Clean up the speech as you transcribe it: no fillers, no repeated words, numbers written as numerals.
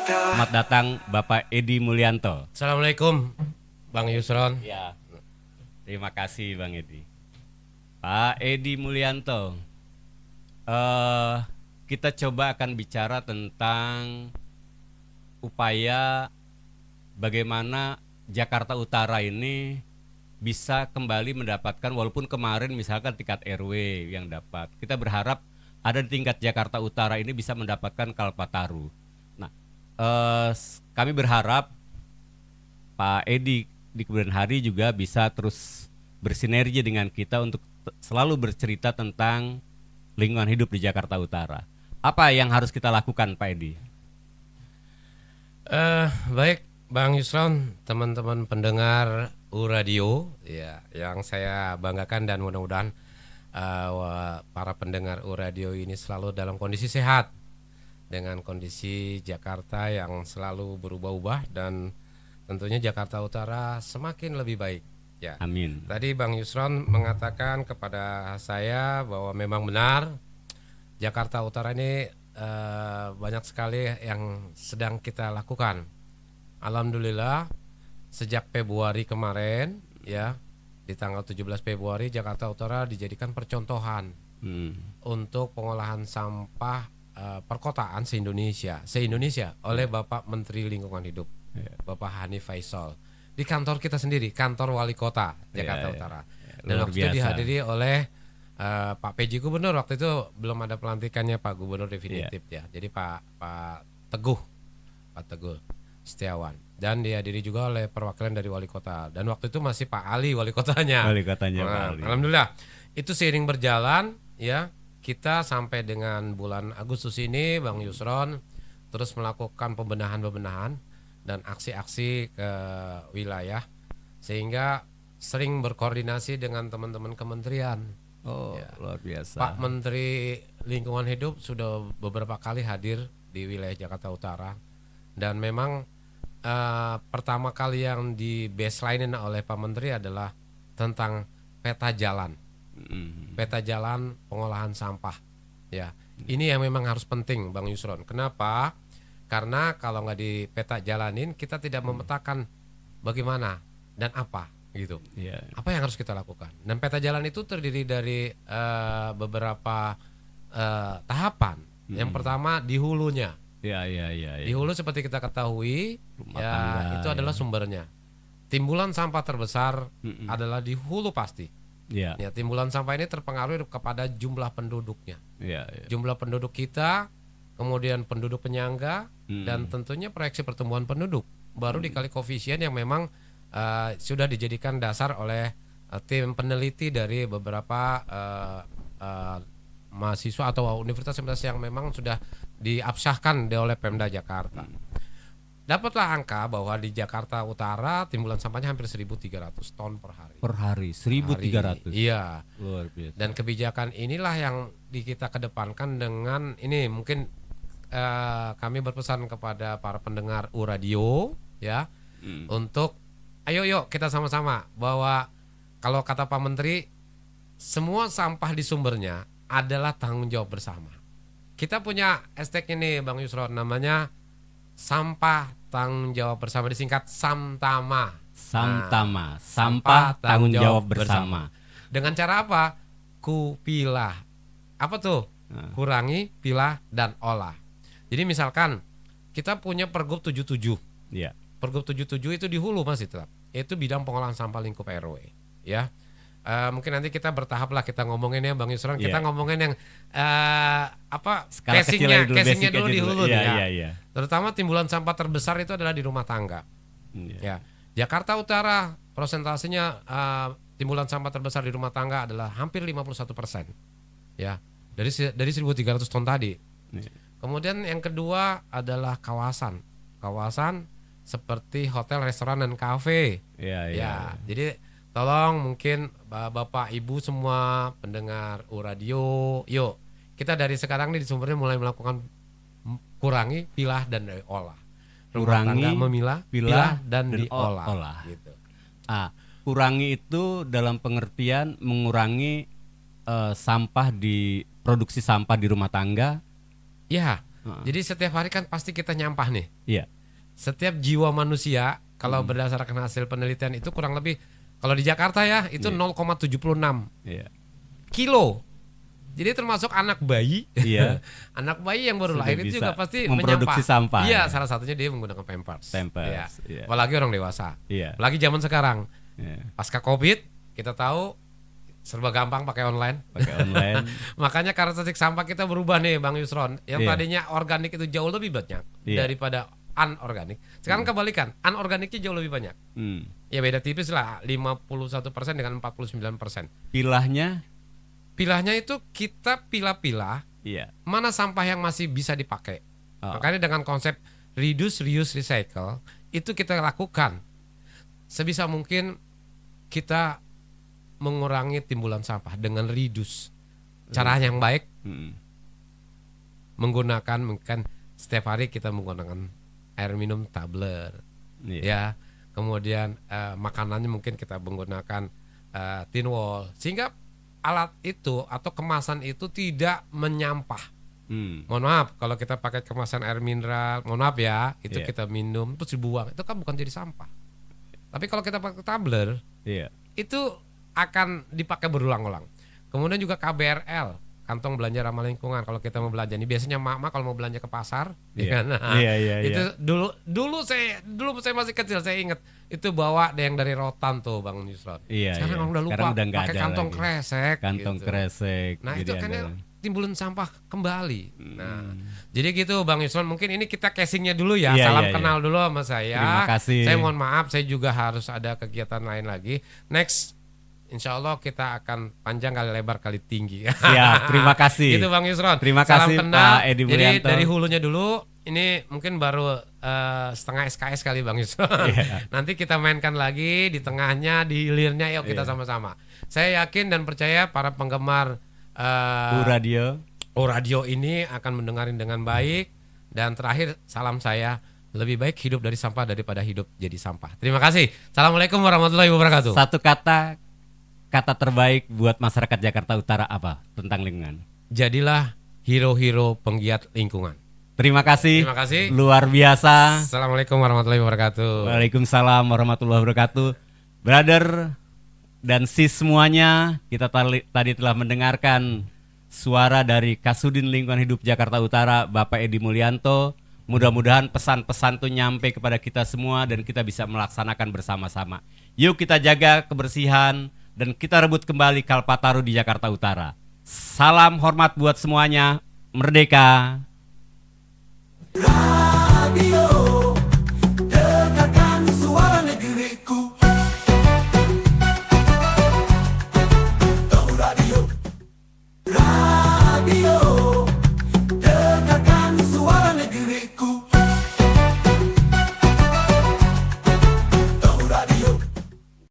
Selamat datang Bapak Edi Mulyanto. Assalamualaikum Bang Yusron. Ya, terima kasih Bang Edi. Pak Edi Mulyanto, kita coba akan bicara tentang upaya bagaimana Jakarta Utara ini bisa kembali mendapatkan, walaupun kemarin misalkan tingkat RW yang dapat. Kita berharap ada di tingkat Jakarta Utara ini bisa mendapatkan Kalpataru. Nah, kami berharap Pak Edi di kemudian hari juga bisa terus bersinergi dengan kita untuk selalu bercerita tentang lingkungan hidup di Jakarta Utara. Apa yang harus kita lakukan, Pak Edi? Baik Bang Yusron, teman-teman pendengar U Radio ya, yang saya banggakan dan mudah-mudahan para pendengar U Radio ini selalu dalam kondisi sehat dengan kondisi Jakarta yang selalu berubah-ubah dan tentunya Jakarta Utara semakin lebih baik ya. Amin. Tadi Bang Yusron mengatakan kepada saya bahwa memang benar Jakarta Utara ini banyak sekali yang sedang kita lakukan. Alhamdulillah sejak Februari kemarin ya, di tanggal 17 Februari Jakarta Utara dijadikan percontohan untuk pengolahan sampah perkotaan se-Indonesia oleh Bapak Menteri Lingkungan Hidup, Bapak Hanif Faisal, di kantor kita sendiri, kantor Wali Kota Jakarta Utara. Dan waktu itu dihadiri oleh Pak PJ Gubernur. Waktu itu belum ada pelantikannya Pak Gubernur definitif ya. Jadi Pak Teguh Setiawan, dan dihadiri juga oleh perwakilan dari Wali Kota. Dan waktu itu masih Pak Ali Wali Kotanya. Pak Ali. Alhamdulillah itu seiring berjalan ya, kita sampai dengan bulan Agustus ini Bang Yusron terus melakukan pembenahan dan aksi-aksi ke wilayah, sehingga sering berkoordinasi dengan teman-teman kementerian. Luar biasa. Pak Menteri Lingkungan Hidup sudah beberapa kali hadir di wilayah Jakarta Utara, dan memang pertama kali yang di baseline oleh Pak Menteri adalah tentang peta jalan pengolahan sampah ya. Ini yang memang harus penting Bang Yusron. Kenapa? Karena kalau nggak di peta jalanin, kita tidak memetakan bagaimana dan apa gitu. Apa yang harus kita lakukan? Dan peta jalan itu terdiri dari beberapa tahapan. Yang pertama di hulunya. Di hulu seperti kita ketahui itu adalah sumbernya. Timbulan sampah terbesar adalah di hulu pasti. Ya, timbulan sampah ini terpengaruh kepada jumlah penduduknya. Jumlah penduduk kita, kemudian penduduk penyangga, dan tentunya proyeksi pertumbuhan penduduk. Baru dikali koefisien yang memang sudah dijadikan dasar oleh tim peneliti dari beberapa mahasiswa atau universitas yang memang sudah diabsahkan oleh Pemda Jakarta. Dapatlah angka bahwa di Jakarta Utara timbulan sampahnya hampir 1.300 ton per hari. Per hari 1.300. Iya. Luar biasa. Dan kebijakan inilah yang kita kedepankan dengan ini. Mungkin kami berpesan kepada para pendengar U Radio ya, untuk ayo yuk kita sama-sama bahwa kalau kata Pak Menteri, semua sampah di sumbernya adalah tanggung jawab bersama. Kita punya hashtag ini Bang Yusron, namanya sampah tanggung jawab bersama, disingkat Samtama. Sampah tanggung jawab bersama. Dengan cara apa? Kupilah. Apa tuh? Kurangi, pilah, dan olah. Jadi misalkan kita punya Pergub 77. Pergub 77 itu di hulu masih tetap. Itu bidang pengolahan sampah lingkup RW ya. Mungkin nanti kita bertahap lah kita ngomongin ya Bang Yusron. Kita ngomongin yang casingnya dulu di hulu ya. Terutama timbulan sampah terbesar itu adalah di rumah tangga. Ya, Jakarta Utara prosentasenya timbulan sampah terbesar di rumah tangga adalah hampir 51%. Ya, dari 1.300 ton tadi. Kemudian yang kedua adalah kawasan seperti hotel, restoran, dan kafe. Jadi tolong mungkin Bapak Ibu semua pendengar U Radio, yuk kita dari sekarang nih di sumbernya mulai melakukan kurangi, pilah, dan olah. Kurangi, memilah, pilah, dan diolah. Gitu. Kurangi itu dalam pengertian mengurangi produksi sampah di rumah tangga. Ya, Jadi setiap hari kan pasti kita nyampah nih. Iya. Setiap jiwa manusia kalau berdasarkan hasil penelitian itu kurang lebih kalau di Jakarta ya itu 0,76 Iya. kilo. Jadi termasuk anak bayi. Iya. Anak bayi yang baru Sudah lahir itu bisa juga pasti memproduksi menyampah. sampah, Iya, ya. salah satunya dia menggunakan Pampers. Iya. Iya. Apalagi orang dewasa. Iya. Apalagi zaman sekarang. Iya. Pasca Covid, kita tahu serba gampang pakai online. Pakai online. Makanya karakteristik sampah kita berubah nih Bang Yusron. Yang Iya. tadinya organik itu jauh lebih banyak Iya. daripada anorganik. Sekarang kebalikan, anorganiknya jauh lebih banyak. Ya beda tipis lah, 51% dengan 49%. Pilahnya. Pilahnya itu kita pilah-pilah Iya. mana sampah yang masih bisa dipakai. Oh. Makanya dengan konsep reduce, reuse, recycle itu kita lakukan. Sebisa mungkin kita mengurangi timbulan sampah dengan reduce. Cara yang baik menggunakan mungkin setiap hari kita menggunakan air minum tumbler, Iya. ya. Kemudian makanannya mungkin kita menggunakan tin wall sehingga alat itu atau kemasan itu tidak menyampah. Mohon maaf kalau kita pakai kemasan air mineral, mohon maaf ya, itu Iya. kita minum terus dibuang, itu kan bukan jadi sampah. Tapi kalau kita pakai tumbler, Iya. itu akan dipakai berulang-ulang. Kemudian juga KBRL, kantong belanja ramah lingkungan. Kalau kita mau belanja ini biasanya mak kalau mau belanja ke pasar, Iya. ya kan? Nah, Iya. itu dulu saya masih kecil, saya ingat itu bawa yang dari rotan tuh Bang Yusron. Iya, Sekarang iya. orang udah lupa Sekarang udah nggak pakai ada kantong lagi. kresek. Kantong gitu. kresek. Nah jadi itu kan ada. timbulin sampah kembali. Nah, jadi gitu Bang Yusron, mungkin ini kita casingnya dulu ya. Iya, Salam iya, kenal dulu sama saya. Terima kasih. Saya mohon maaf, saya juga harus ada kegiatan lain lagi. Next, insya Allah kita akan panjang kali lebar kali tinggi. Siap, terima kasih. Gitu Bang Yusron. Terima Salam kasih, kenal. Pak Edi Jadi Mulyanto. dari hulunya dulu. Ini mungkin baru setengah SKS kali Bang Yusron. Iya. Nanti kita mainkan lagi di tengahnya, di hilirnya. Yuk kita Iya. sama-sama. Saya yakin dan percaya para penggemar Radio. Radio ini akan mendengarin dengan baik. Dan terakhir salam saya, lebih baik hidup dari sampah daripada hidup jadi sampah. Terima kasih. Assalamualaikum warahmatullahi wabarakatuh. Satu kata terbaik buat masyarakat Jakarta Utara apa tentang lingkungan? Jadilah hero-hero penggiat lingkungan. Terima kasih. Terima kasih. Luar biasa. Assalamualaikum warahmatullahi wabarakatuh. Waalaikumsalam warahmatullahi wabarakatuh. Brother dan sis semuanya, kita tadi telah mendengarkan suara dari Kasudin Lingkungan Hidup Jakarta Utara, Bapak Edi Mulyanto. Mudah-mudahan pesan-pesan itu nyampe kepada kita semua dan kita bisa melaksanakan bersama-sama. Yuk kita jaga kebersihan dan kita rebut kembali Kalpataru di Jakarta Utara. Salam hormat buat semuanya. Merdeka.